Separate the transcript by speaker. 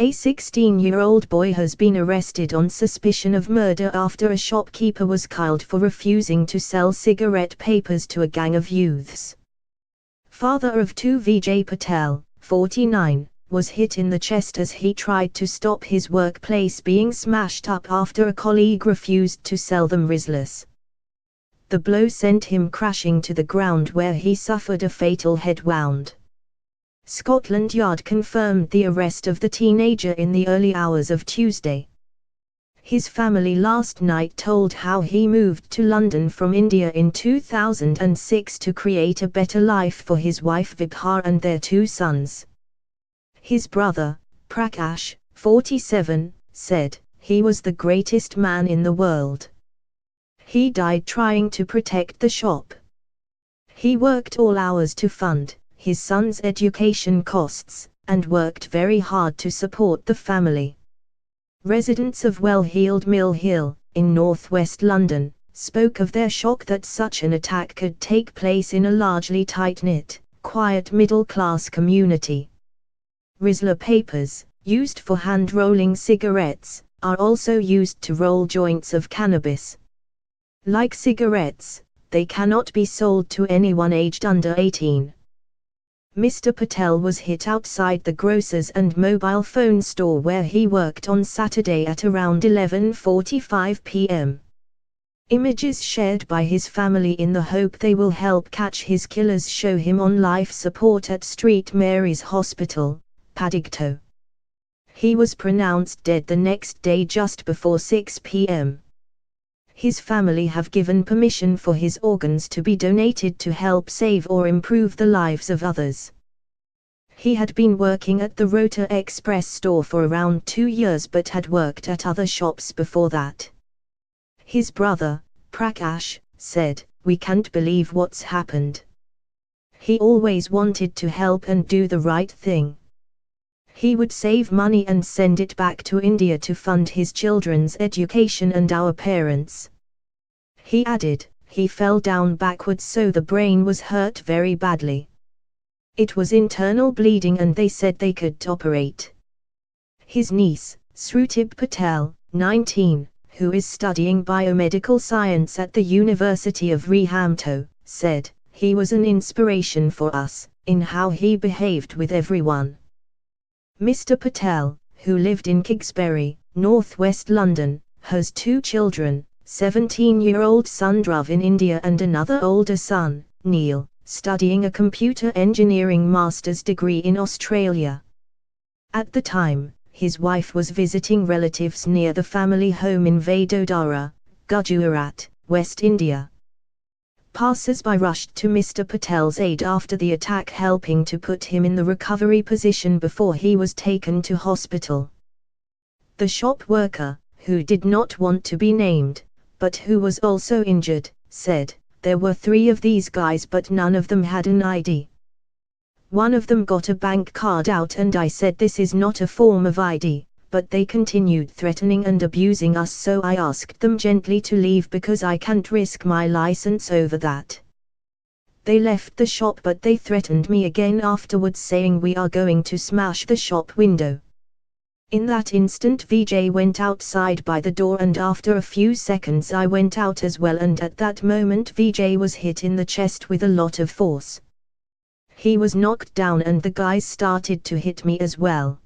Speaker 1: A 16-year-old boy has been arrested on suspicion of murder after a shopkeeper was killed for refusing to sell cigarette papers to a gang of youths. Father of two Vijay Patel, 49, was hit in the chest as he tried to stop his workplace being smashed up after a colleague refused to sell them Rizlas. The blow sent him crashing to the ground where he suffered a fatal head wound. Scotland Yard confirmed the arrest of the teenager in the early hours of Tuesday. His family last night told how he moved to London from India in 2006 to create a better life for his wife Vibha and their two sons. His brother, Prakash, 47, said, "He was the greatest man in the world. He died trying to protect the shop. He worked all hours to fund his son's education costs, and worked very hard to support the family." Residents of Well-Heeled Mill Hill, in northwest London, spoke of their shock that such an attack could take place in a largely tight-knit, quiet middle-class community. Rizla papers, used for hand-rolling cigarettes, are also used to roll joints of cannabis. Like cigarettes, they cannot be sold to anyone aged under 18. Mr. Patel was hit outside the grocers and mobile phone store where he worked on Saturday at around 11:45 p.m. Images shared by his family in the hope they will help catch his killers show him on life support at St Mary's Hospital, Paddington. He was pronounced dead the next day just before 6 p.m. His family have given permission for his organs to be donated to help save or improve the lives of others. He had been working at the Rota Express store for around 2 years but had worked at other shops before that. His brother, Prakash, said, "We can't believe what's happened. He always wanted to help and do the right thing. He would save money and send it back to India to fund his children's education and our parents." He added, "He fell down backwards so the brain was hurt very badly. It was internal bleeding and they said they could operate." His niece, Srutib Patel, 19, who is studying biomedical science at the University of Reham, said, "He was an inspiration for us, in how he behaved with everyone." Mr. Patel, who lived in Kingsbury, northwest London, has two children, 17-year-old son Dhruv in India and another older son, Neil, studying a computer engineering master's degree in Australia. At the time, his wife was visiting relatives near the family home in Vadodara, Gujarat, West India. Passers-by rushed to Mr. Patel's aid after the attack, helping to put him in the recovery position before he was taken to hospital. The shop worker, who did not want to be named, but who was also injured, said, "There were 3 of these guys but none of them had an ID. One of them got a bank card out and I said this is not a form of ID, but they continued threatening and abusing us, so I asked them gently to leave because I can't risk my license over that. They left the shop but they threatened me again afterwards saying we are going to smash the shop window. In that instant Vijay went outside by the door and after a few seconds I went out as well, and at that moment Vijay was hit in the chest with a lot of force. He was knocked down and the guys started to hit me as well.